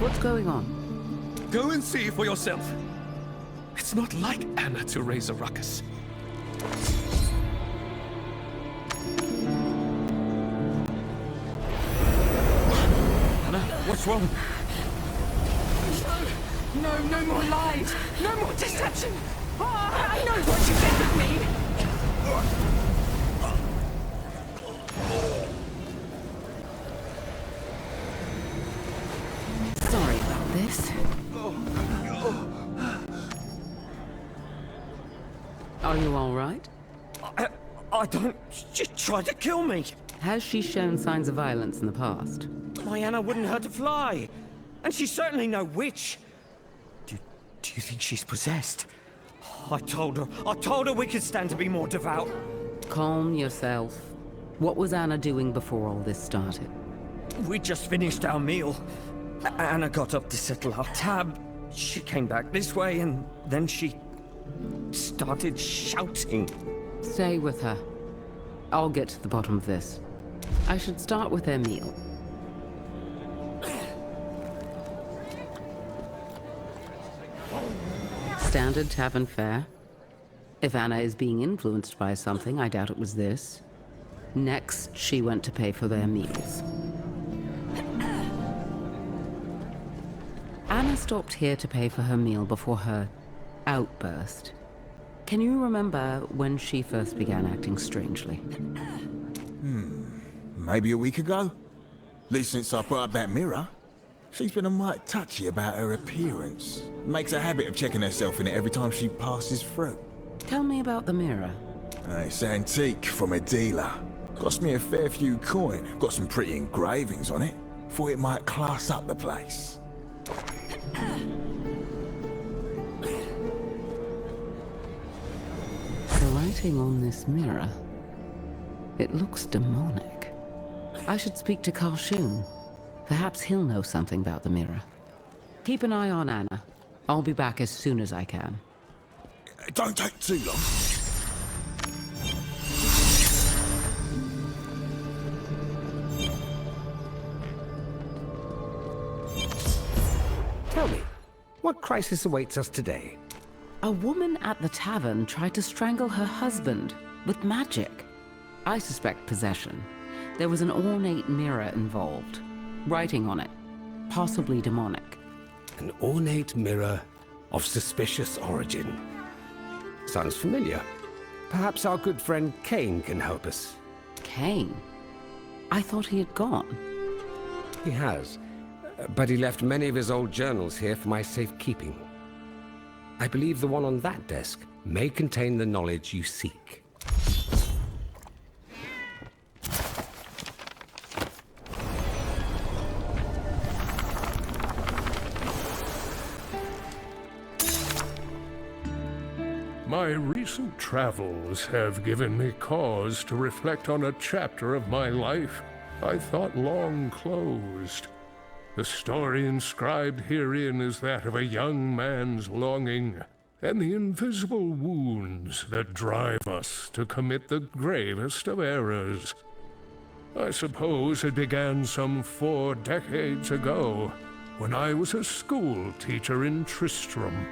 What's going on? Go and see for yourself. It's not like Anna to raise a ruckus. Anna, what's wrong? No more lies! No more deception! Oh, I know what you did with me! Sorry about this. Are you all right? I don't... She tried to kill me! Has she shown signs of violence in the past? My Anna wouldn't hurt a fly! And she's certainly no witch! Do you think she's possessed? I told her we could stand to be more devout. Calm yourself. What was Anna doing before all this started? We just finished our meal. Anna got up to settle our tab. She came back this way and then she started shouting. Stay with her. I'll get to the bottom of this. I should start with their meal. Standard tavern fare. If Anna is being influenced by something, I doubt it was this. Next, she went to pay for their meals. Anna stopped here to pay for her meal before her outburst. Can you remember when she first began acting strangely? Maybe a week ago? At least since I put up that mirror. She's been a mite touchy about her appearance. Makes a habit of checking herself in it every time she passes through. Tell me about the mirror. It's antique from a dealer. Cost me a fair few coin. Got some pretty engravings on it. Thought it might class up the place. The writing on this mirror, it looks demonic. I should speak to Karshun. Perhaps he'll know something about the mirror. Keep an eye on Anna. I'll be back as soon as I can. Don't take too long. Tell me, what crisis awaits us today? A woman at the tavern tried to strangle her husband with magic. I suspect possession. There was an ornate mirror involved. Writing on it. Possibly demonic. An ornate mirror of suspicious origin. Sounds familiar. Perhaps our good friend Kane can help us. Kane? I thought he had gone. He has, but he left many of his old journals here for my safekeeping. I believe the one on that desk may contain the knowledge you seek. My recent travels have given me cause to reflect on a chapter of my life I thought long closed. The story inscribed herein is that of a young man's longing and the invisible wounds that drive us to commit the gravest of errors. I suppose it began some 4 decades ago, when I was a school teacher in Tristram.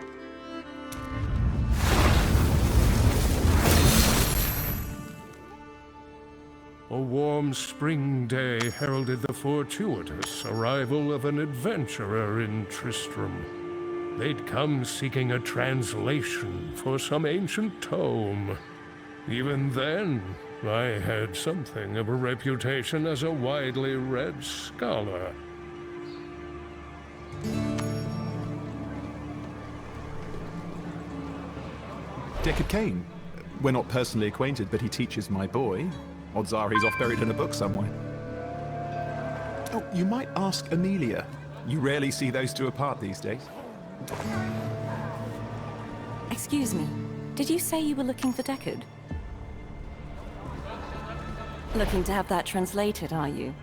A warm spring day heralded the fortuitous arrival of an adventurer in Tristram. They'd come seeking a translation for some ancient tome. Even then, I had something of a reputation as a widely read scholar. Deckard Cain. We're not personally acquainted, but he teaches my boy. Odds are he's off buried in a book somewhere. Oh, you might ask Amelia. You rarely see those two apart these days. Excuse me, did you say you were looking for Deckard? Looking to have that translated, are you?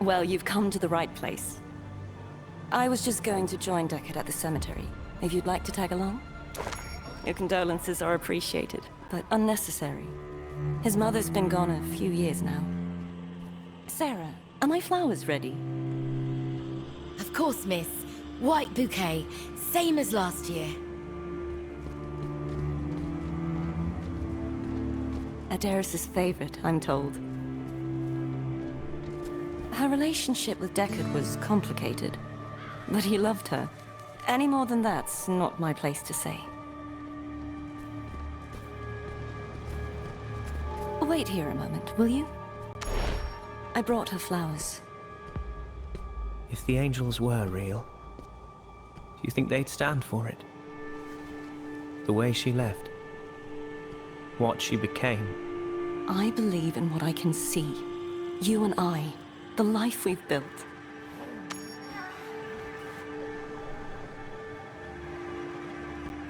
Well, you've come to the right place. I was just going to join Deckard at the cemetery, if you'd like to tag along. Your condolences are appreciated, but unnecessary. His mother's been gone a few years now. Sarah, are my flowers ready? Of course, miss. White bouquet, same as last year. Adaris's favorite, I'm told. Her relationship with Deckard was complicated, but he loved her. Any more than that's not my place to say. Wait here a moment, will you? I brought her flowers. If the angels were real, do you think they'd stand for it? The way she left? What she became? I believe in what I can see. You and I. The life we've built.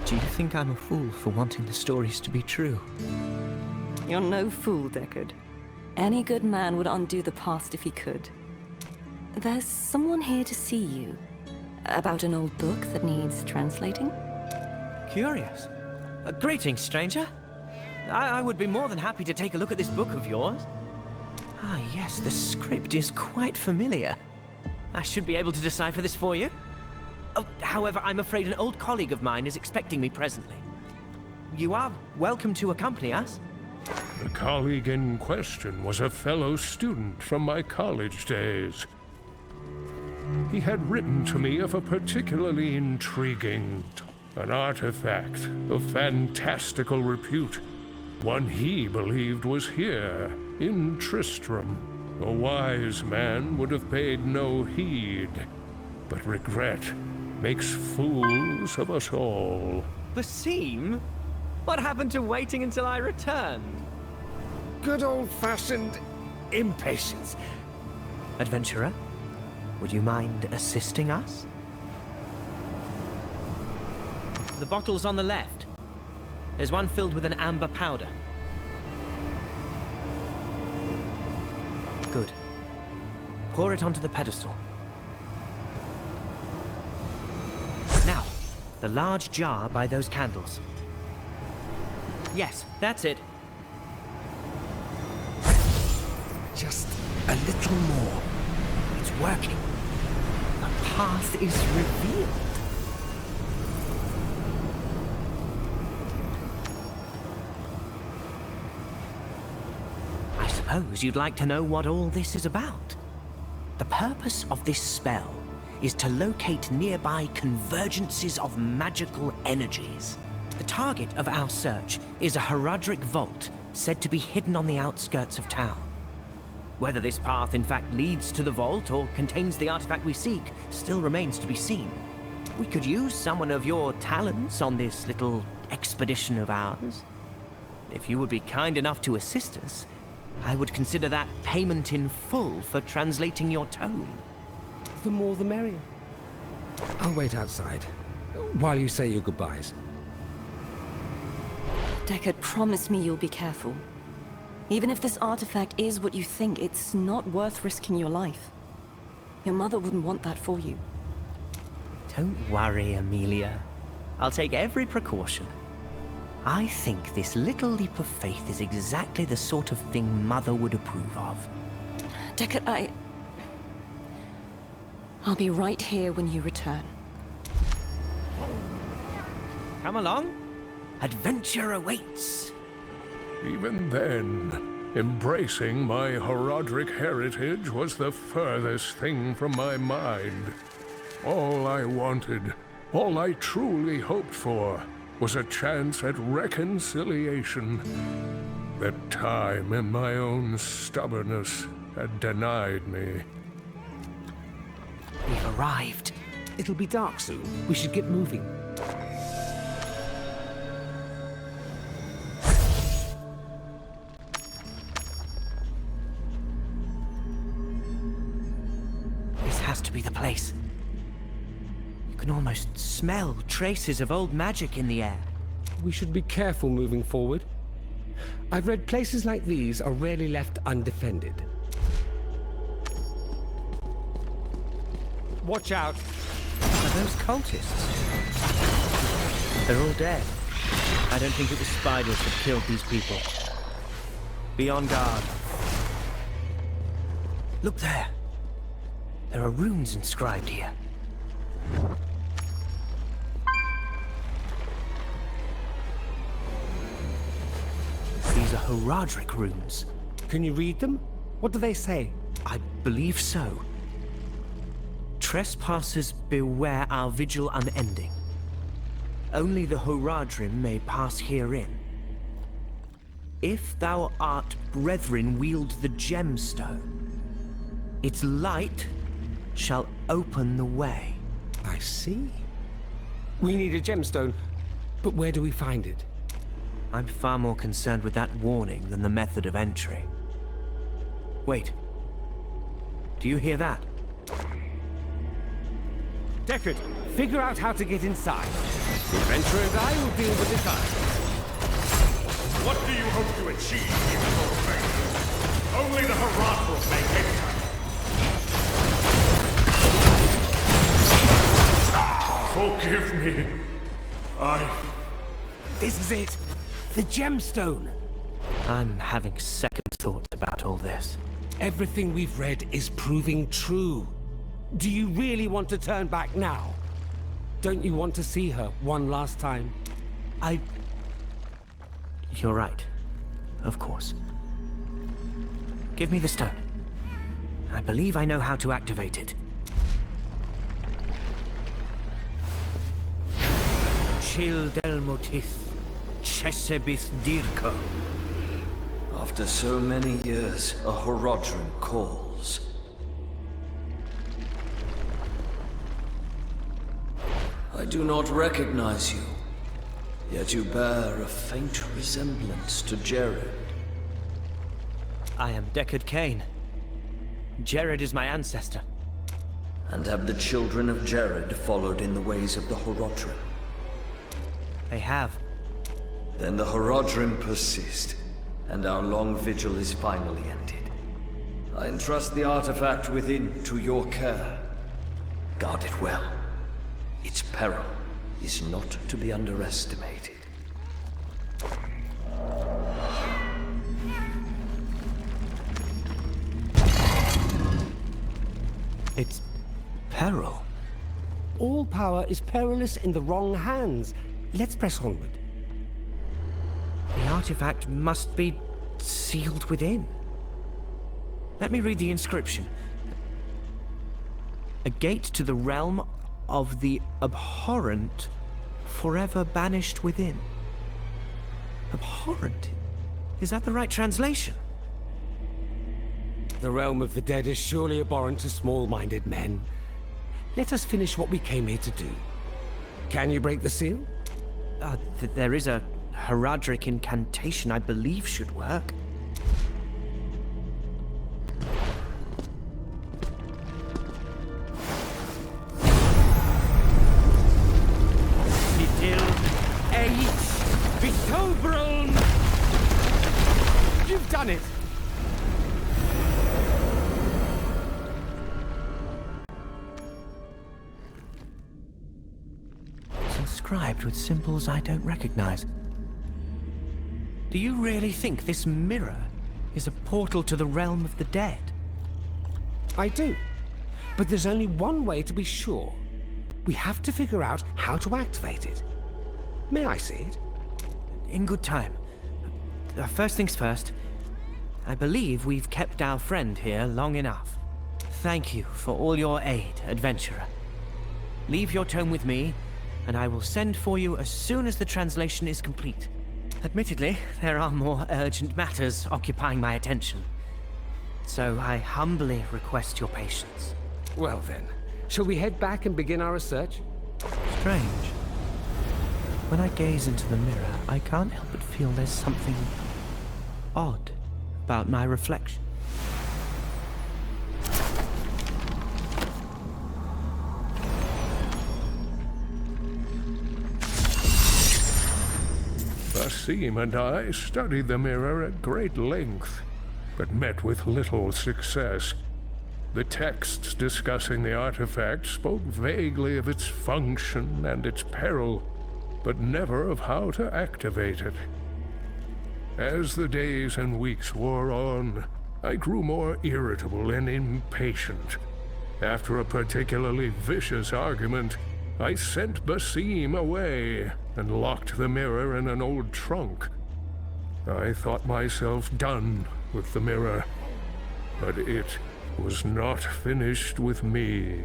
Do you think I'm a fool for wanting the stories to be true? You're no fool, Deckard. Any good man would undo the past if he could. There's someone here to see you. About an old book that needs translating? Curious. Greetings, stranger. I would be more than happy to take a look at this book of yours. Ah, yes, the script is quite familiar. I should be able to decipher this for you. Oh, however, I'm afraid an old colleague of mine is expecting me presently. You are welcome to accompany us. The colleague in question was a fellow student from my college days. He had written to me of a particularly intriguing, an artifact of fantastical repute. One he believed was here, in Tristram. A wise man would have paid no heed, but regret makes fools of us all. The seam? What happened to waiting until I returned? Good old-fashioned impatience. Adventurer, would you mind assisting us? The bottle's on the left. There's one filled with an amber powder. Good. Pour it onto the pedestal. Now, the large jar by those candles. Yes, that's it. Just a little more. It's working. The path is revealed. I suppose you'd like to know what all this is about. The purpose of this spell is to locate nearby convergences of magical energies. The target of our search is a Herodric vault said to be hidden on the outskirts of town. Whether this path in fact leads to the vault or contains the artifact we seek still remains to be seen. We could use someone of your talents on this little expedition of ours. If you would be kind enough to assist us, I would consider that payment in full for translating your tome. The more the merrier. I'll wait outside, while you say your goodbyes. Deckard, promise me you'll be careful. Even if this artifact is what you think, it's not worth risking your life. Your mother wouldn't want that for you. Don't worry, Amelia. I'll take every precaution. I think this little leap of faith is exactly the sort of thing Mother would approve of. Deckard, I'll be right here when you return. Come along. Adventure awaits. Even then, embracing my Herodric heritage was the furthest thing from my mind. All I wanted, all I truly hoped for, was a chance at reconciliation that time and my own stubbornness had denied me. We've arrived. It'll be dark soon. We should get moving. This has to be the place. You can almost smell traces of old magic in the air. We should be careful moving forward. I've read places like these are rarely left undefended. Watch out! Are those cultists? They're all dead. I don't think it was spiders that killed these people. Be on guard. Look there. There are runes inscribed here. Horadric runes. Can you read them? What do they say? I believe so. Trespassers beware our vigil unending. Only the Horadrim may pass herein. If thou art brethren, wield the gemstone. Its light shall open the way. I see. We need a gemstone, but where do we find it? I'm far more concerned with that warning than the method of entry. Wait. Do you hear that? Deckard, figure out how to get inside. The adventurer and I will deal with this item. What do you hope to achieve, evil thing? Only the Harad will make enter. Forgive me. This is it! The gemstone! I'm having second thoughts about all this. Everything we've read is proving true. Do you really want to turn back now? Don't you want to see her one last time? You're right. Of course. Give me the stone. I believe I know how to activate it. Chil Delmotith, Chesebith Dirko. After so many years, a Horadrim calls. I do not recognize you, yet you bear a faint resemblance to Jared. I am Deckard Cain. Jared is my ancestor. And have the children of Jared followed in the ways of the Horadrim? They have. Then the Horadrim persist, and our long vigil is finally ended. I entrust the artifact within to your care. Guard it well. Its peril is not to be underestimated. Its peril? All power is perilous in the wrong hands. Let's press onward. The artifact must be sealed within. Let me read the inscription. A gate to the realm of the abhorrent, forever banished within. Abhorrent? Is that the right translation? The realm of the dead is surely abhorrent to small-minded men. Let us finish what we came here to do. Can you break the seal? There is a Horadric incantation I believe should work. You've done it! It's inscribed with symbols I don't recognize. Do you really think this mirror is a portal to the realm of the dead? I do. But there's only one way to be sure. We have to figure out how to activate it. May I see it? In good time. First things first. I believe we've kept our friend here long enough. Thank you for all your aid, adventurer. Leave your tome with me, and I will send for you as soon as the translation is complete. Admittedly, there are more urgent matters occupying my attention. So I humbly request your patience. Well then, shall we head back and begin our research? Strange. When I gaze into the mirror, I can't help but feel there's something odd about my reflection. Basim and I studied the mirror at great length, but met with little success. The texts discussing the artifact spoke vaguely of its function and its peril, but never of how to activate it. As the days and weeks wore on, I grew more irritable and impatient. After a particularly vicious argument, I sent Basim away and locked the mirror in an old trunk. I thought myself done with the mirror, but it was not finished with me.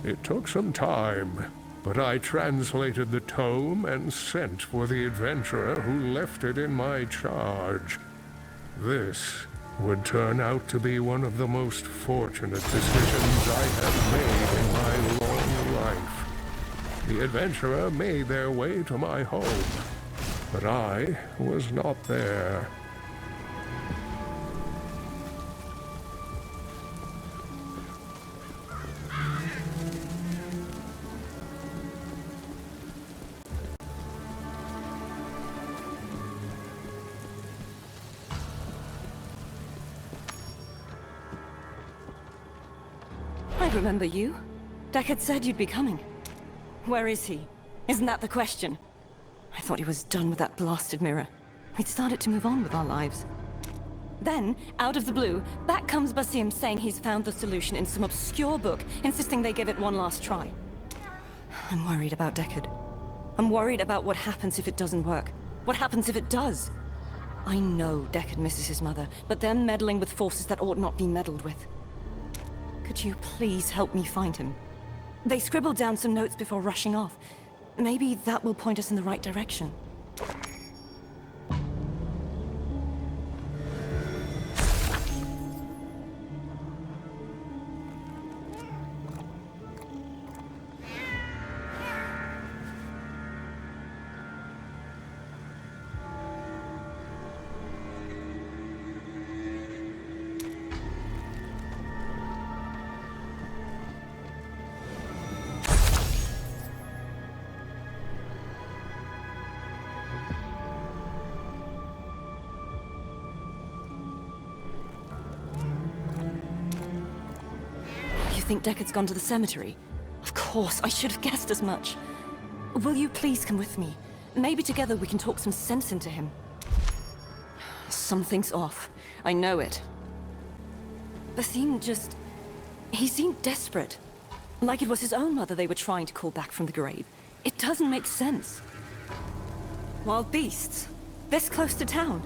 It took some time, but I translated the tome and sent for the adventurer who left it in my charge. This would turn out to be one of the most fortunate decisions I have made in my long life. The adventurer made their way to my home, but I was not there. I remember you. Deckard said you'd be coming. Where is he? Isn't that the question? I thought he was done with that blasted mirror. We'd started to move on with our lives. Then, out of the blue, back comes Basim saying he's found the solution in some obscure book, insisting they give it one last try. I'm worried about Deckard. I'm worried about what happens if it doesn't work. What happens if it does? I know Deckard misses his mother, but they're meddling with forces that ought not be meddled with. Could you please help me find him? They scribbled down some notes before rushing off. Maybe that will point us in the right direction. Think Deckard's gone to the cemetery? Of course, I should have guessed as much. Will you please come with me? Maybe together we can talk some sense into him. Something's off. I know it. Basim just... he seemed desperate. Like it was his own mother they were trying to call back from the grave. It doesn't make sense. Wild beasts? This close to town?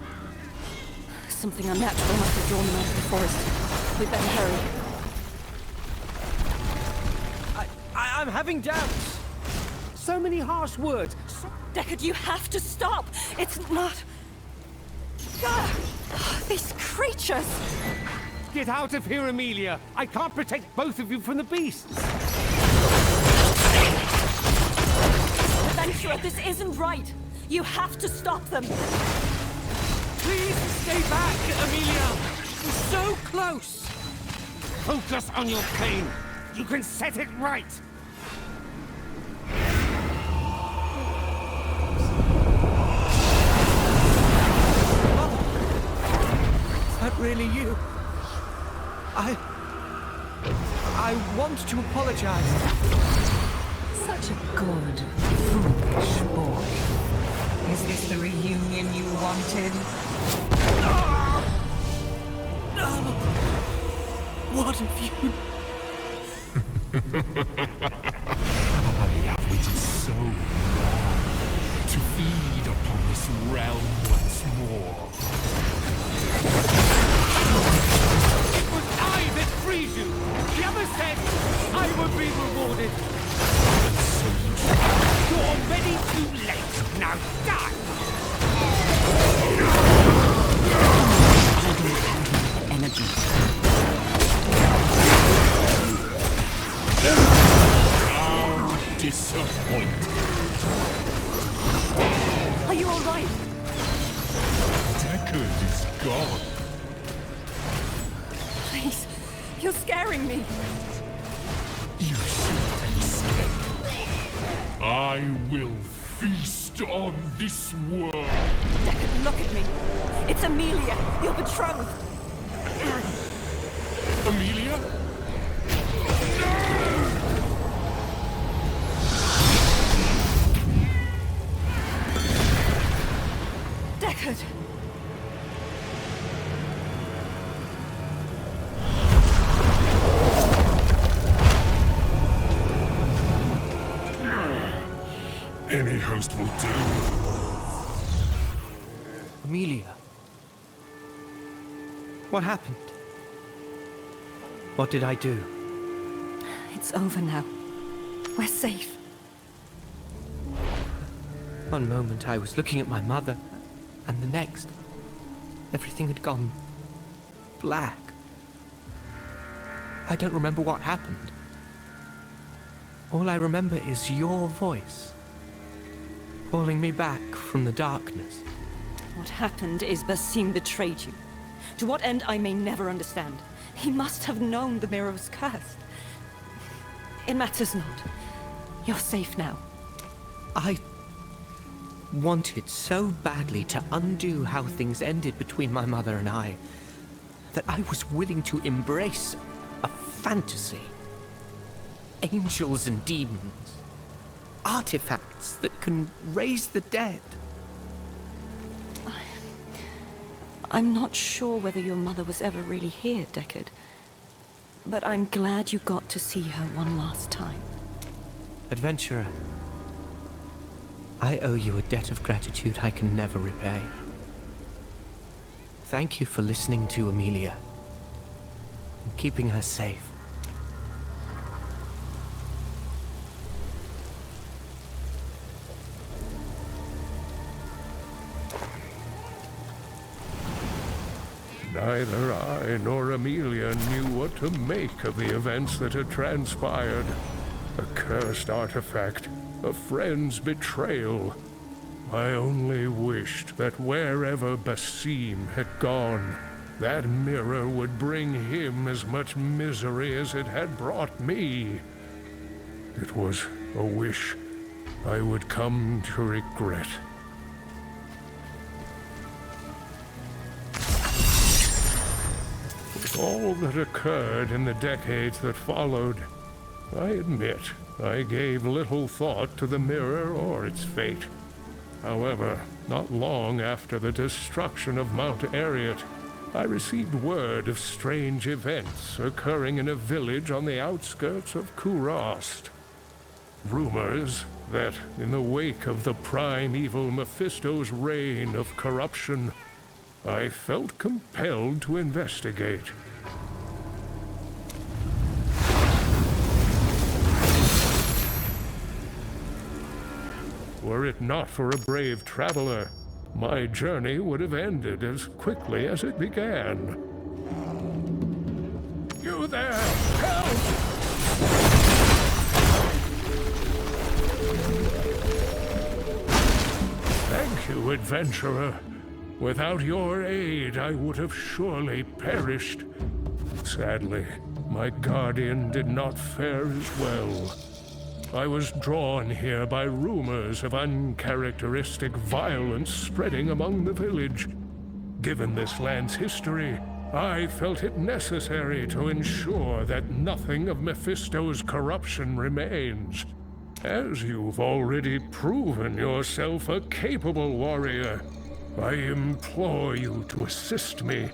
Something unnatural must have drawn them out of the forest. We'd better hurry. I'm having doubts. So many harsh words. Deckard, you have to stop! It's not... these creatures! Get out of here, Amelia! I can't protect both of you from the beasts! Adventurer, this isn't right! You have to stop them! Please stay back, Amelia! We're so close! Focus on your pain. You can set it right! Really you. I want to apologize. Such a good, foolish boy. Is this the reunion you wanted? What have you... I have waited so long to feed upon this realm once more. It was I that freed you! The other said I would be rewarded! You're already too late! Now die! I don't have energy. How disappointed. Are you alright? Deckard is gone. Please, you're scaring me. You should escape. I will feast on this world. Deckard, look at me. It's Amelia, your betrothed. Amelia? Deckard. Any host will do. Amelia. What happened? What did I do? It's over now. We're safe. One moment I was looking at my mother, and the next, everything had gone black. I don't remember what happened. All I remember is your voice, calling me back from the darkness. What happened is Basim betrayed you. To what end I may never understand. He must have known the mirror was cursed. It matters not. You're safe now. I wanted so badly to undo how things ended between my mother and I, that I was willing to embrace a fantasy. Angels and demons. Artifacts that can raise the dead. I'm not sure whether your mother was ever really here, Deckard. But I'm glad you got to see her one last time. Adventurer, I owe you a debt of gratitude I can never repay. Thank you for listening to Amelia and keeping her safe. Neither I nor Amelia knew what to make of the events that had transpired. A cursed artifact, a friend's betrayal. I only wished that wherever Basim had gone, that mirror would bring him as much misery as it had brought me. It was a wish I would come to regret. With all that occurred in the decades that followed, I admit I gave little thought to the mirror or its fate. However, not long after the destruction of Mount Ariat, I received word of strange events occurring in a village on the outskirts of Kurast. Rumors that, in the wake of the primeval Mephisto's reign of corruption, I felt compelled to investigate. Were it not for a brave traveler, my journey would have ended as quickly as it began. You there! Help! Thank you, adventurer. Without your aid, I would have surely perished. Sadly, my guardian did not fare as well. I was drawn here by rumors of uncharacteristic violence spreading among the village. Given this land's history, I felt it necessary to ensure that nothing of Mephisto's corruption remains. As you've already proven yourself a capable warrior, I implore you to assist me.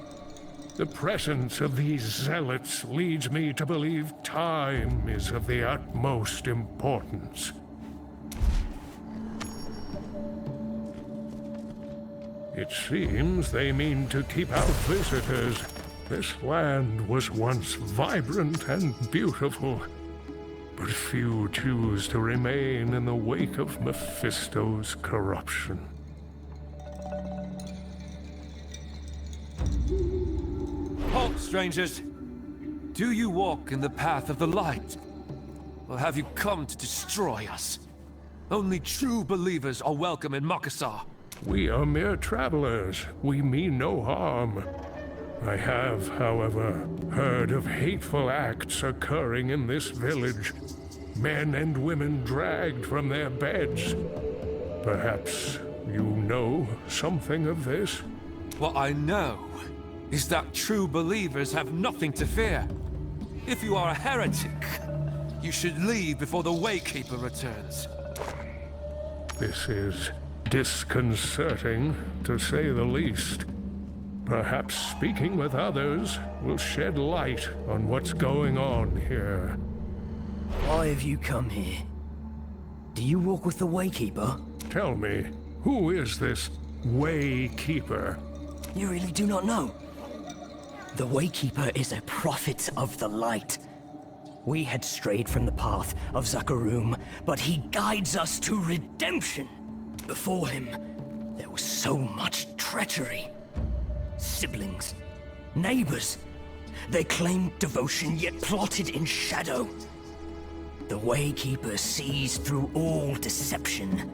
The presence of these zealots leads me to believe time is of the utmost importance. It seems they mean to keep out visitors. This land was once vibrant and beautiful, but few choose to remain in the wake of Mephisto's corruption. Halt, strangers! Do you walk in the path of the light? Or have you come to destroy us? Only true believers are welcome in Makassar. We are mere travelers. We mean no harm. I have, however, heard of hateful acts occurring in this village. Men and women dragged from their beds. Perhaps you know something of this? What I know is that true believers have nothing to fear. If you are a heretic, you should leave before the Waykeeper returns. This is disconcerting, to say the least. Perhaps speaking with others will shed light on what's going on here. Why have you come here? Do you walk with the Waykeeper? Tell me, who is this Waykeeper? You really do not know? The Waykeeper is a prophet of the light. We had strayed from the path of Zakarum, but he guides us to redemption. Before him, there was so much treachery. Siblings, neighbors. They claimed devotion, yet plotted in shadow. The Waykeeper sees through all deception.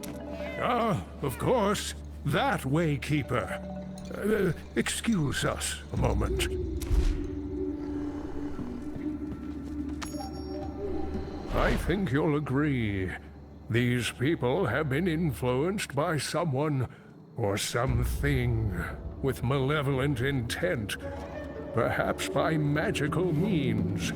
Ah, of course. That Waykeeper. Excuse us a moment. I think you'll agree. These people have been influenced by someone or something with malevolent intent, perhaps by magical means.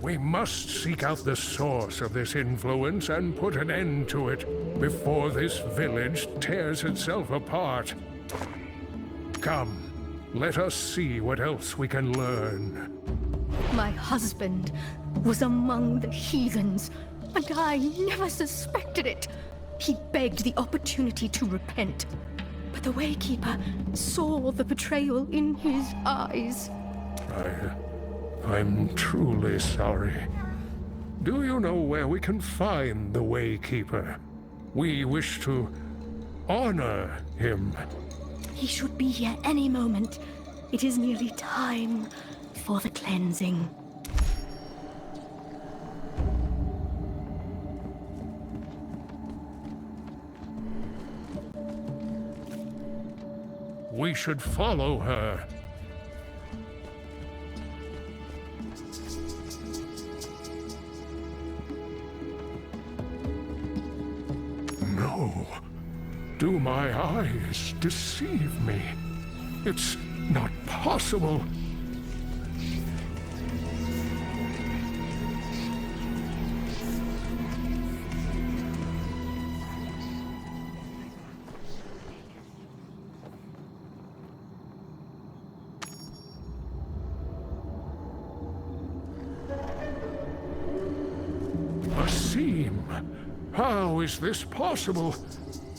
We must seek out the source of this influence and put an end to it before this village tears itself apart. Come, let us see what else we can learn. My husband was among the heathens, and I never suspected it. He begged the opportunity to repent, but the Waykeeper saw the betrayal in his eyes. I'm truly sorry. Do you know where we can find the Waykeeper? We wish to honor him. He should be here any moment. It is nearly time for the cleansing. We should follow her. No. Do my eyes deceive me? It's not possible. Asim, how is this possible?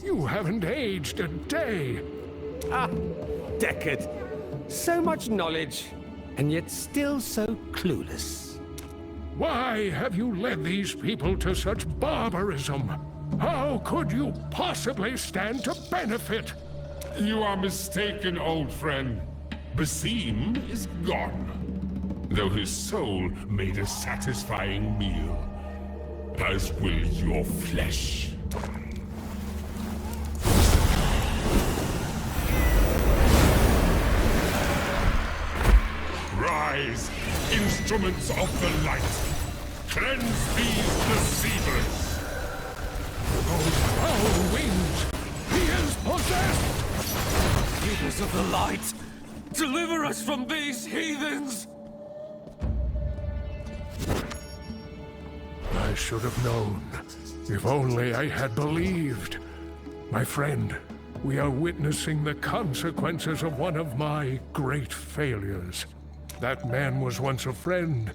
You haven't aged a day. Ah, Deckard. So much knowledge, and yet still so clueless. Why have you led these people to such barbarism? How could you possibly stand to benefit? You are mistaken, old friend. Basim is gone, though his soul made a satisfying meal, as will your flesh. Rise, instruments of the light! Cleanse these deceivers! Those foul wings! He is possessed! Keepers of the light! Deliver us from these heathens! I should have known. If only I had believed. My friend, we are witnessing the consequences of one of my great failures. That man was once a friend.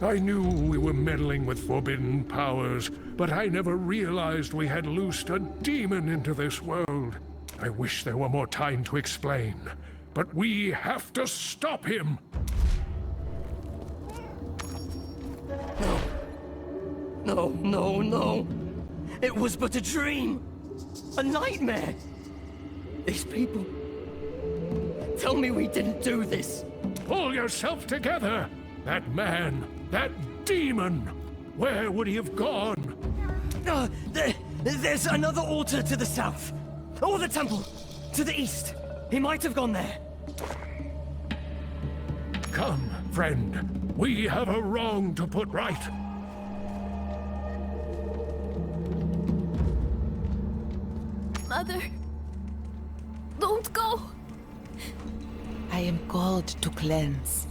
I knew we were meddling with forbidden powers, but I never realized we had loosed a demon into this world. I wish there were more time to explain, but we have to stop him! No, no, no. It was but a dream. A nightmare. These people... Tell me we didn't do this. Pull yourself together! That man, that demon! Where would he have gone? There's another altar to the south. Or the temple to the east. He might have gone there. Come, friend. We have a wrong to put right. Mother, don't go. I am called to cleanse.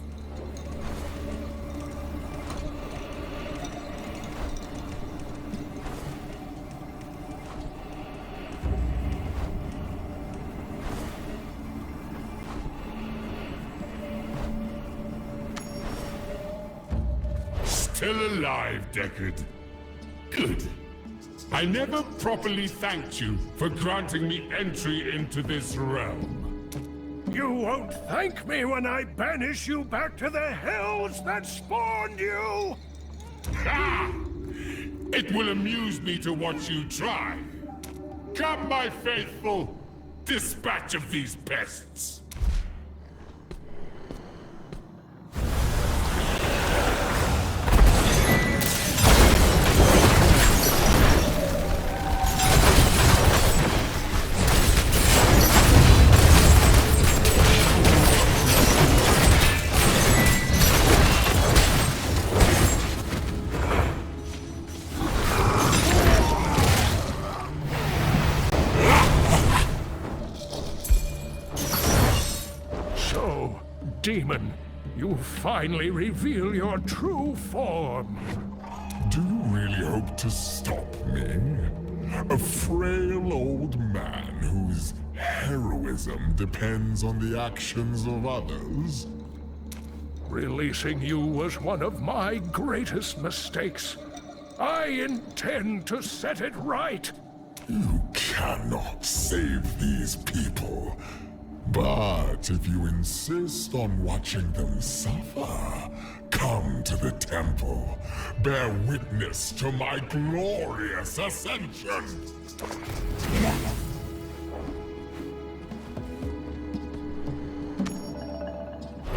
Still alive, Deckard. Good. I never properly thanked you for granting me entry into this realm. You won't thank me when I banish you back to the hells that spawned you! Ha! It will amuse me to watch you try. Come, my faithful, dispatch of these pests. Demon, you finally reveal your true form. Do you really hope to stop me? A frail old man whose heroism depends on the actions of others? Releasing you was one of my greatest mistakes. I intend to set it right. You cannot save these people. But if you insist on watching them suffer, come to the temple. Bear witness to my glorious ascension.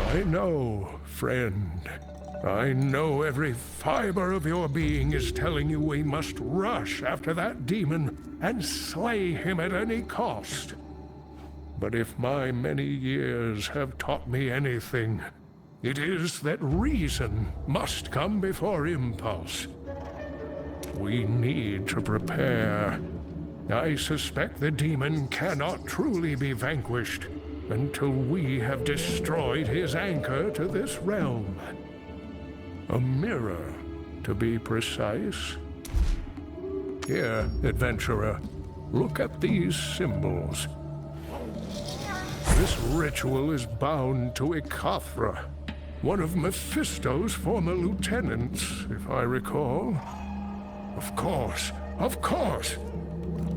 I know, friend. I know every fiber of your being is telling you we must rush after that demon and slay him at any cost. But if my many years have taught me anything, it is that reason must come before impulse. We need to prepare. I suspect the demon cannot truly be vanquished until we have destroyed his anchor to this realm. A mirror, to be precise. Here, adventurer, look at these symbols. This ritual is bound to Ikathra, one of Mephisto's former lieutenants, if I recall. Of course.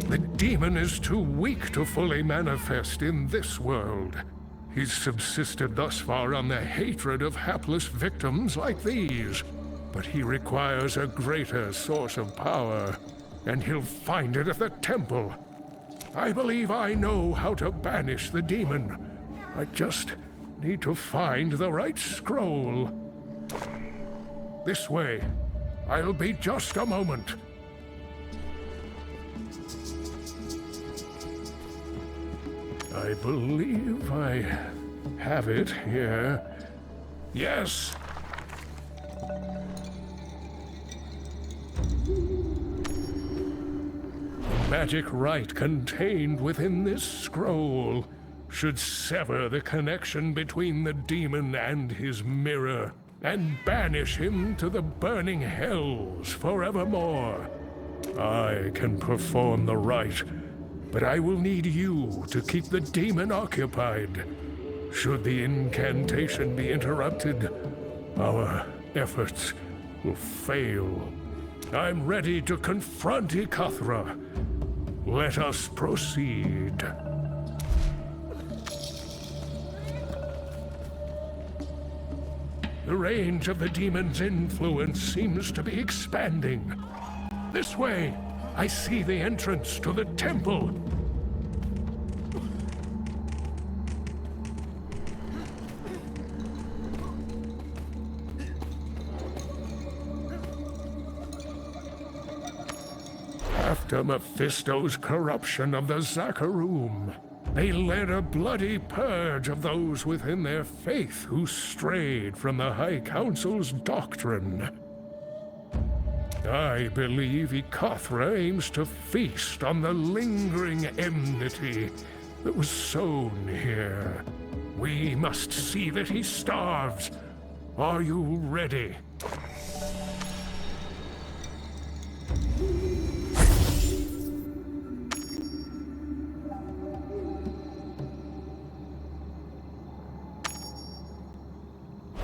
The demon is too weak to fully manifest in this world. He's subsisted thus far on the hatred of hapless victims like these. But he requires a greater source of power, and he'll find it at the temple. I believe I know how to banish the demon. I just need to find the right scroll. This way. I'll be just a moment. I believe I have it here. Yes! The magic rite contained within this scroll should sever the connection between the demon and his mirror, and banish him to the burning hells forevermore. I can perform the rite, but I will need you to keep the demon occupied. Should the incantation be interrupted, our efforts will fail. I'm ready to confront Ikathra. Let us proceed. The range of the demon's influence seems to be expanding. This way, I see the entrance to the temple. After Mephisto's corruption of the Zakharum, they led a bloody purge of those within their faith who strayed from the High Council's doctrine. I believe Ikathra aims to feast on the lingering enmity that was sown here. We must see that he starves. Are you ready?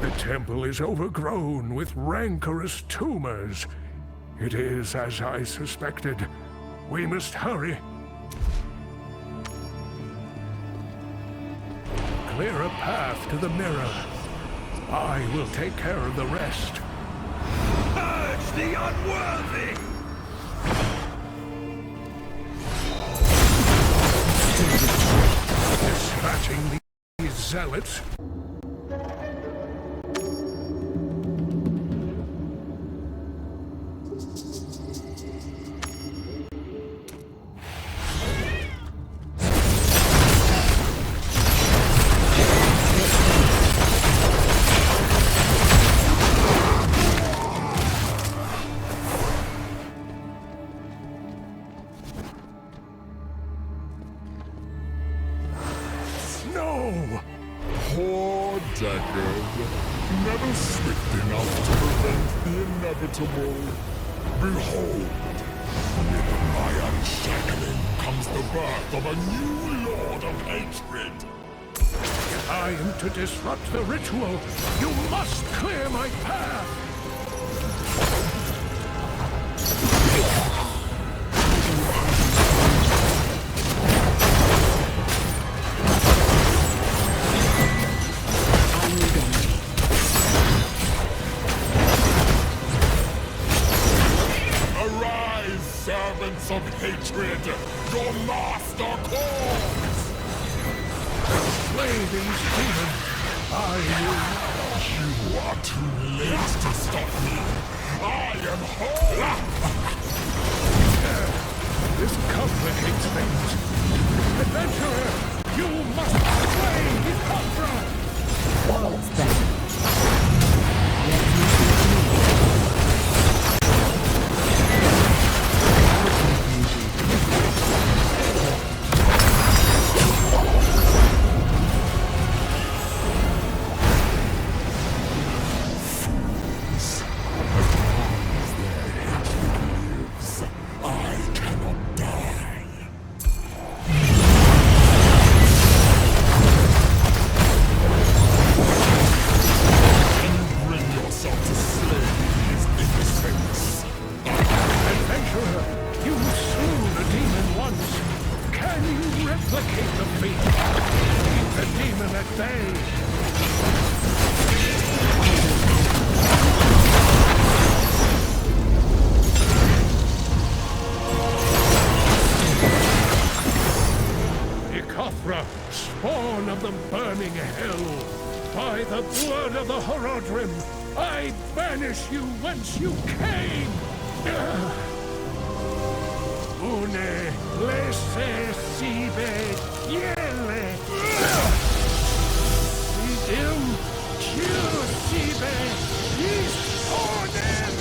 The temple is overgrown with rancorous tumors. It is as I suspected. We must hurry. Clear a path to the mirror. I will take care of the rest. Purge the unworthy! Dispatching these zealots. Poor Deckard. Never swift enough to prevent the inevitable. Behold, with my unshackling comes the birth of a new Lord of Hatred. I am to disrupt the ritual. You must clear my path. Servants of hatred, your master calls! Slay these demons! You are too late to stop me! I am whole! This complicates things. Adventurer, you must slay Hikatra! What's that? Spawn of the burning hell, by the blood of the Horodrim, I banish you whence you came! Une lese sibe yele! Idim kiu sibe is onem!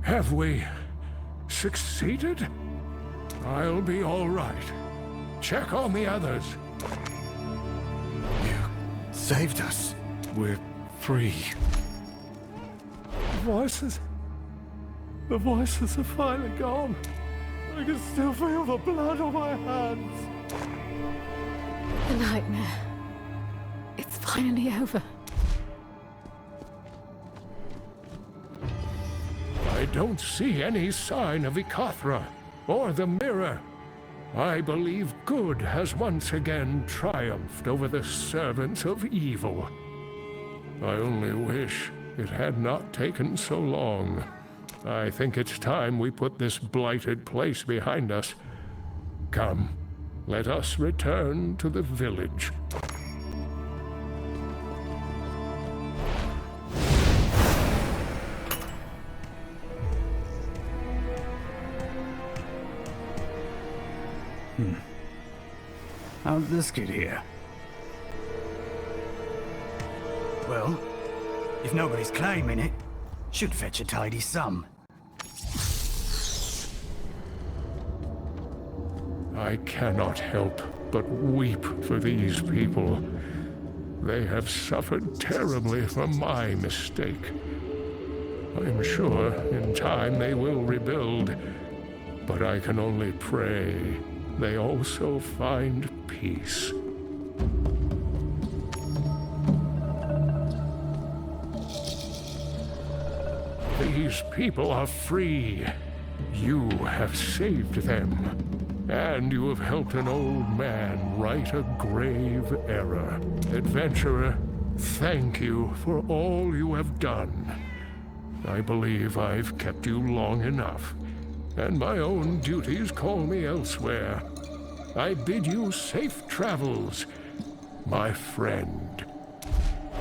Have we succeeded? I'll be all right. Check on the others. You saved us. We're free. The voices are finally gone. I can still feel the blood on my hands. The nightmare. It's finally over. I don't see any sign of Ikathra or the mirror. I believe good has once again triumphed over the servants of evil. I only wish it had not taken so long. I think it's time we put this blighted place behind us. Come, let us return to the village. How did this get here? Well, if nobody's claiming it, should fetch a tidy sum. I cannot help but weep for these people. They have suffered terribly from my mistake. I'm sure in time they will rebuild, but I can only pray they also find peace. These people are free. You have saved them, and you have helped an old man right a grave error. Adventurer, thank you for all you have done. I believe I've kept you long enough, and my own duties call me elsewhere. I bid you safe travels, my friend.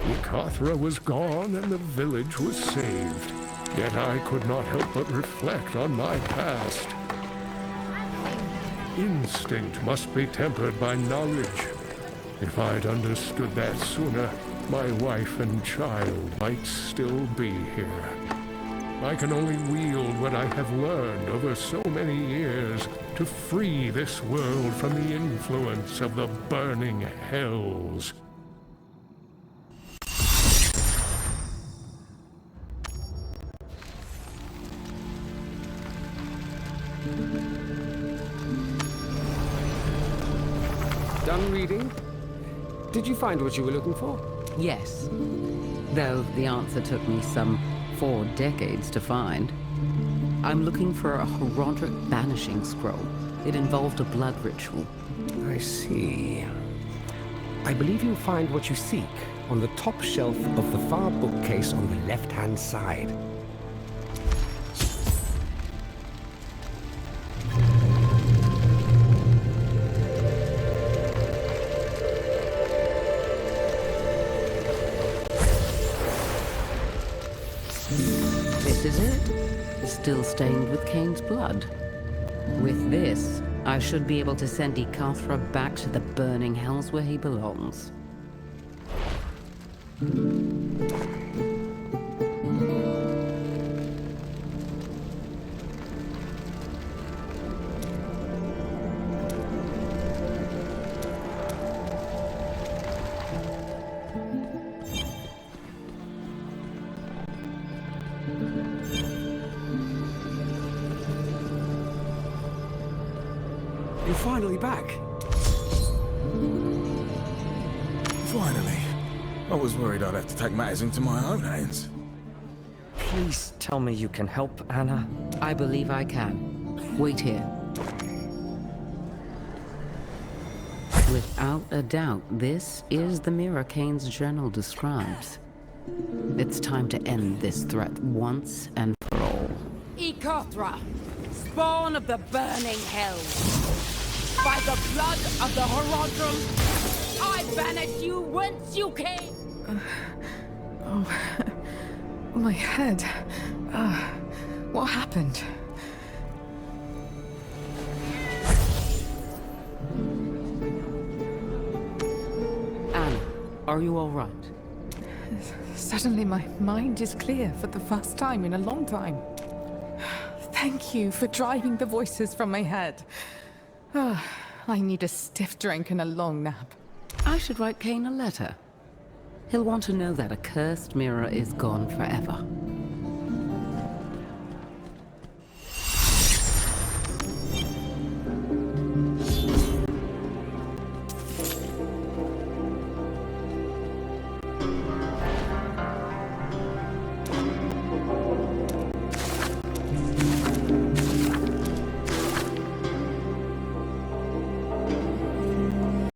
Ikathra was gone and the village was saved. Yet I could not help but reflect on my past. Instinct must be tempered by knowledge. If I'd understood that sooner, my wife and child might still be here. I can only wield what I have learned over so many years to free this world from the influence of the burning hells. Done reading? Did you find what you were looking for? Yes. Though the answer took me some 4 decades to find. I'm looking for a Horadric banishing scroll. It involved a blood ritual. I see. I believe you'll find what you seek on the top shelf of the far bookcase on the left-hand side. This is it. Still stained with Cain's blood. With this, I should be able to send Ikathra back to the burning hells where he belongs. You're finally back. Finally. I was worried I'd have to take matters into my own hands. Please tell me you can help, Anna. I believe I can. Wait here. Without a doubt, this is the mirror Cain's journal describes. It's time to end this threat once and for all. Ikathra, spawn of the burning hells. By the blood of the Horadrim, I banish you whence you came! My head. What happened? Anna, are you all right? Suddenly my mind is clear for the first time in a long time. Thank you for driving the voices from my head. I need a stiff drink and a long nap. I should write Cain a letter. He'll want to know that a cursed mirror is gone forever.